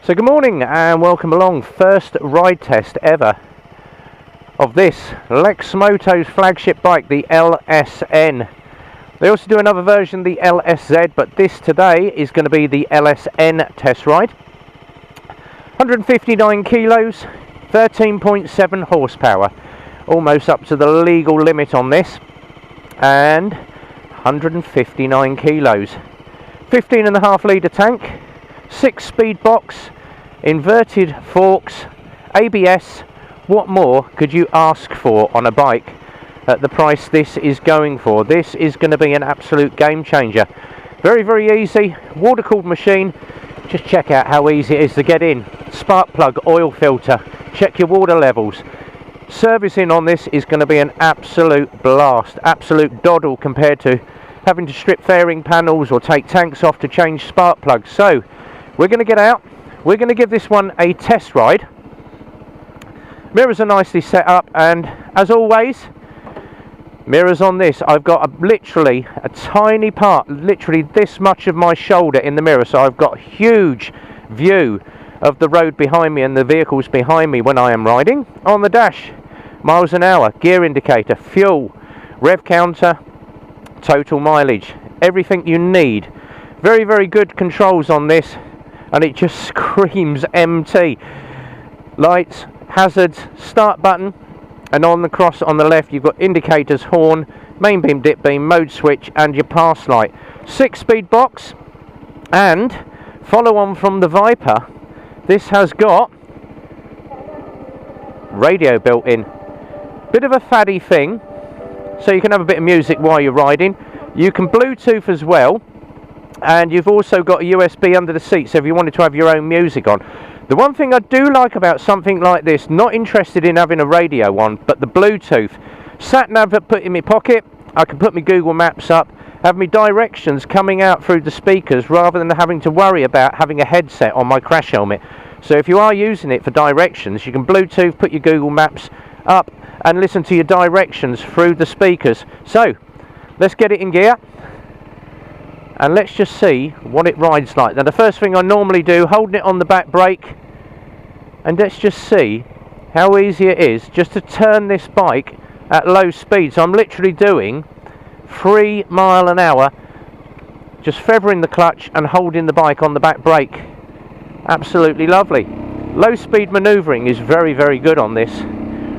So good morning and welcome along. First ride test ever of this Lexmoto's flagship bike, the LSN. They also do another version, the LSZ, but this today is going to be the LSN test ride. 159 kilos, 13.7 horsepower, almost up to the legal limit on this, and 159 kilos. 15.5 litre tank, 6-speed box, inverted forks, ABS. What more could you ask for on a bike at the price this is going for? This is going to be an absolute game changer. Very, very easy, water cooled machine. Just check out how easy it is to get in. Spark plug, oil filter, check your water levels. Servicing on this is going to be an absolute blast, absolute doddle compared to having to strip fairing panels or take tanks off to change spark plugs. So we're going to get out, we're going to give this one a test ride. Mirrors are nicely set up, and as always, mirrors on this. I've got literally a tiny part, literally this much of my shoulder in the mirror, so I've got a huge view of the road behind me and the vehicles behind me when I am riding. On the dash, miles an hour, gear indicator, fuel, rev counter, total mileage, everything you need. Very, very good controls on this, and it just screams MT. Lights, hazards, start button, and on the cross on the left you've got indicators, horn, main beam, dip beam, mode switch, and your pass light. 6-speed box, and follow on from the Viper, this has got radio built in. Bit of a faddy thing, so you can have a bit of music while you're riding. You can Bluetooth as well, and you've also got a USB under the seat, so if you wanted to have your own music on. The one thing I do like about something like this, not interested in having a radio on, but the Bluetooth. Sat nav put in my pocket, I can put my Google Maps up, have my directions coming out through the speakers rather than having to worry about having a headset on my crash helmet. So if you are using it for directions, you can Bluetooth, put your Google Maps up and listen to your directions through the speakers. So let's get it in gear and let's just see what it rides like. Now the first thing I normally do, holding it on the back brake, and let's just see how easy it is just to turn this bike at low speed. So I'm literally doing 3 miles an hour, just feathering the clutch and holding the bike on the back brake. Absolutely lovely. Low speed manoeuvring is very, very good on this.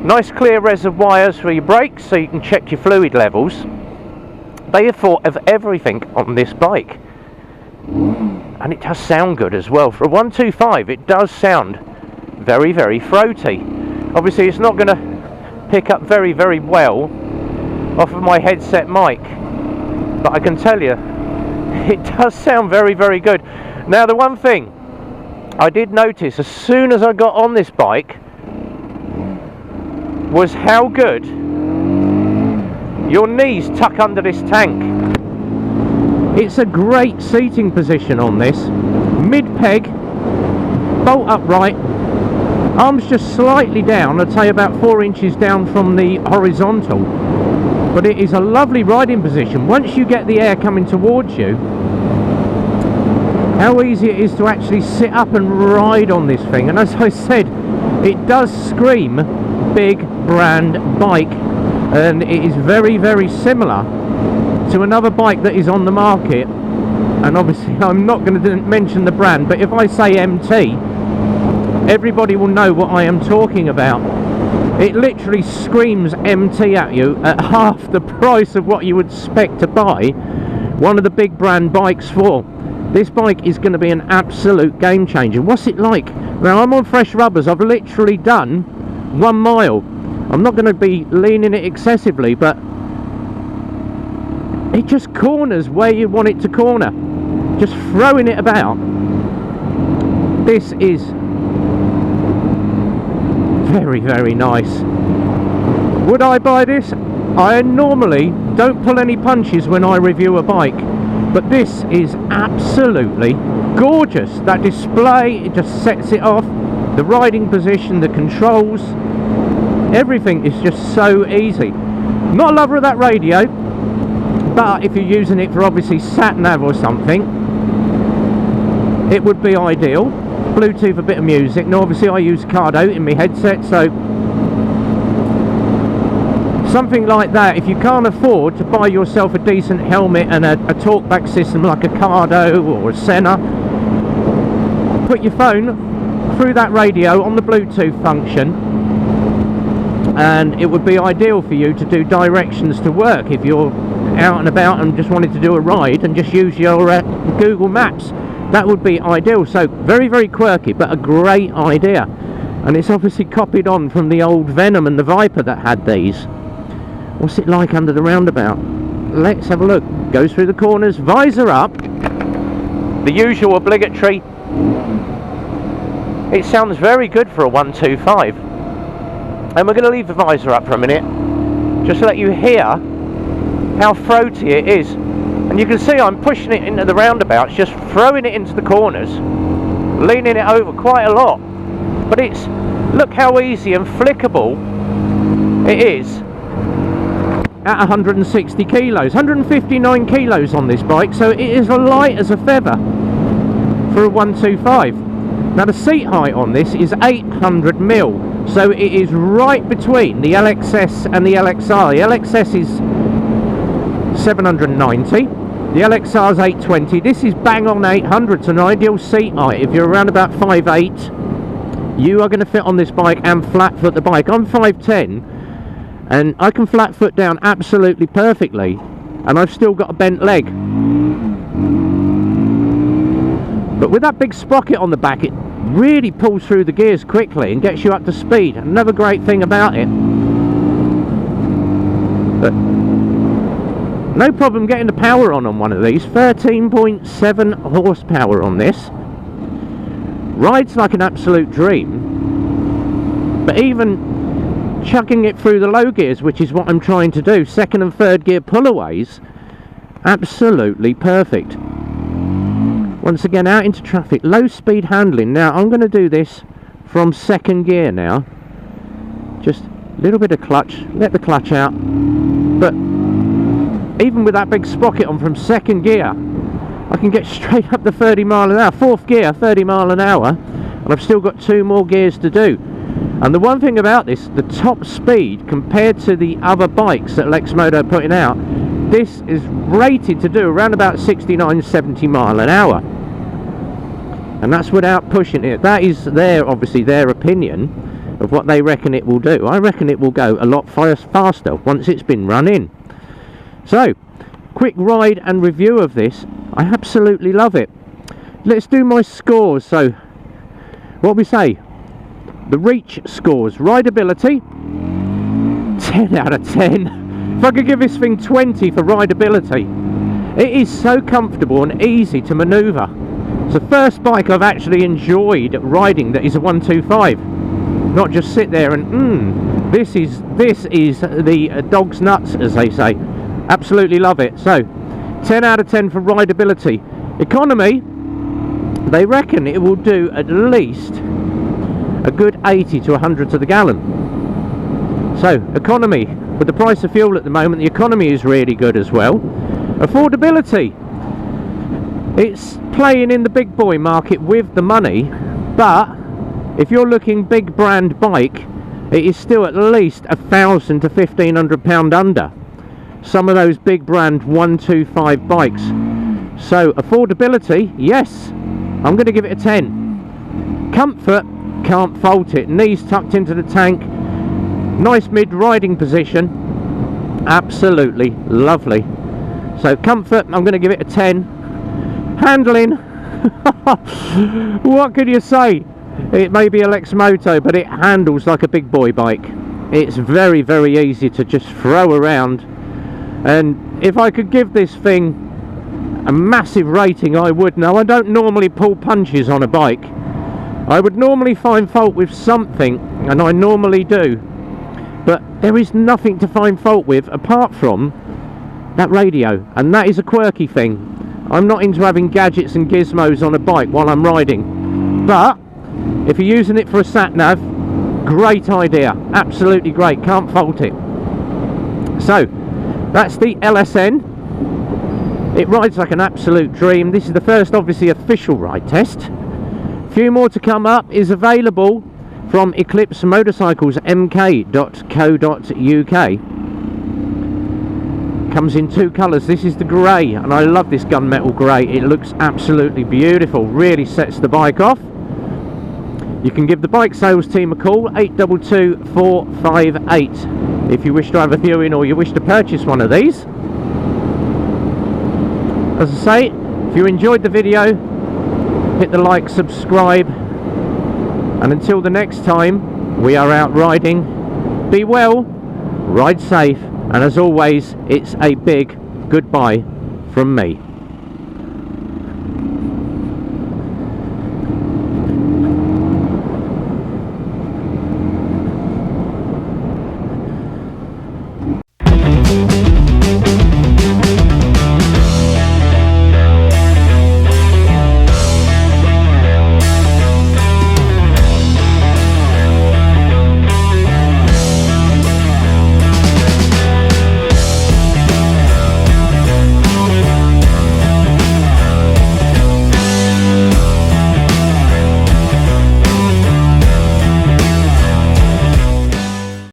Nice clear reservoirs for your brakes so you can check your fluid levels. They have thought of everything on this bike, and it does sound good as well. For a 125 it does sound very, very throaty. Obviously it's not going to pick up very, very well off of my headset mic, but I can tell you it does sound very, very good. Now the one thing I did notice as soon as I got on this bike was how good your knees tuck under this tank. It's a great seating position on this. Mid-peg, bolt upright, arms just slightly down, I'd say about 4 inches down from the horizontal. But it is a lovely riding position. Once you get the air coming towards you, how easy it is to actually sit up and ride on this thing. And as I said, it does scream big brand bike. And it is very, very similar to another bike that is on the market, and obviously I'm not going to mention the brand, but if I say MT, everybody will know what I am talking about. It literally screams MT at you at half the price of what you would expect to buy one of the big brand bikes for. This bike is going to be an absolute game changer. What's it like? Now I'm on fresh rubbers, I've literally done 1 mile. I'm not going to be leaning it excessively, but it just corners where you want it to corner. Just throwing it about. This is very, very nice. Would I buy this? I normally don't pull any punches when I review a bike, but this is absolutely gorgeous. That display, it just sets it off. The riding position, the controls, everything is just so easy. Not a lover of that radio, but if you're using it for obviously sat nav or something, it would be ideal. Bluetooth a bit of music. Now obviously I use Cardo in my headset, so something like that, if you can't afford to buy yourself a decent helmet and a talkback system like a Cardo or a Senna, put your phone through that radio on the Bluetooth function, and it would be ideal for you to do directions to work if you're out and about and just wanted to do a ride and just use your Google Maps. That would be ideal. So very, very quirky, but a great idea, and it's obviously copied on from the old Venom and the Viper that had these. What's it like under the roundabout? Let's have a look. Goes through the corners, visor up, the usual obligatory. It sounds very good for a 125, and we're going to leave the visor up for a minute just to let you hear how throaty it is. And you can see I'm pushing it into the roundabouts, just throwing it into the corners, leaning it over quite a lot, but it's, look how easy and flickable it is at 160 kilos, 159 kilos on this bike, so it is as light as a feather for a 125. Now the seat height on this is 800mm, so it is right between the LXS and the LXR. The LXS is 790, the LXR is 820. This is bang on 800, so an ideal seat height. If you're around about 5'8", you are going to fit on this bike and flat foot the bike. I'm 5'10", and I can flat foot down absolutely perfectly, and I've still got a bent leg. But with that big sprocket on the back, it really pulls through the gears quickly and gets you up to speed. Another great thing about it. But no problem getting the power on one of these. 13.7 horsepower on this. Rides like an absolute dream. But even chucking it through the low gears, which is what I'm trying to do, second and third gear pullaways, absolutely perfect. Once again, out into traffic, low speed handling. Now I'm going to do this from second gear now, just a little bit of clutch, let the clutch out, but even with that big sprocket on from second gear, I can get straight up to 30 mile an hour, fourth gear, 30 mile an hour, and I've still got 2 more gears to do. And the one thing about this, the top speed compared to the other bikes that Lexmoto are putting out, this is rated to do around about 69-70 mile an hour, and that's without pushing it. That is obviously their opinion of what they reckon it will do. I reckon it will go a lot faster once it's been run in. So quick ride and review of this. I absolutely love it. Let's do my scores. So what we say, the reach scores. Rideability, 10 out of 10. If I could give this thing 20 for rideability. It is so comfortable and easy to manoeuvre. It's the first bike I've actually enjoyed riding that is a 125. Not just sit there and this is the dog's nuts, as they say. Absolutely love it. So 10 out of 10 for rideability. Economy, they reckon it will do at least a good 80 to 100 to the gallon. So economy, with the price of fuel at the moment, the economy is really good as well. Affordability, it's playing in the big boy market with the money, but if you're looking big brand bike, it is still at least £1,000 to £1,500 under some of those big brand 125 bikes. So affordability, yes, I'm going to give it a 10. Comfort, can't fault it. Knees tucked into the tank, nice mid riding position, absolutely lovely. So comfort, I'm going to give it a 10. Handling, what can you say? It may be a Lexmoto, but it handles like a big boy bike. It's very, very easy to just throw around, and if I could give this thing a massive rating, I would. Now, I don't normally pull punches on a bike. I would normally find fault with something, and I normally do, but there is nothing to find fault with apart from that radio, and that is a quirky thing. I'm not into having gadgets and gizmos on a bike while I'm riding, but if you're using it for a sat-nav, great idea, absolutely great, can't fault it. So that's the LSN. It rides like an absolute dream. This is the first, obviously, official ride test. Few more to come up. Is available from Eclipse Motorcycles mk.co.uk. Comes in 2 colours. This is the grey, and I love this gunmetal grey. It looks absolutely beautiful, really sets the bike off. You can give the bike sales team a call, 822 458, if you wish to have a viewing or you wish to purchase one of these. As I say, if you enjoyed the video, hit the like, subscribe, and until the next time we are out riding, be well, ride safe, and as always, it's a big goodbye from me.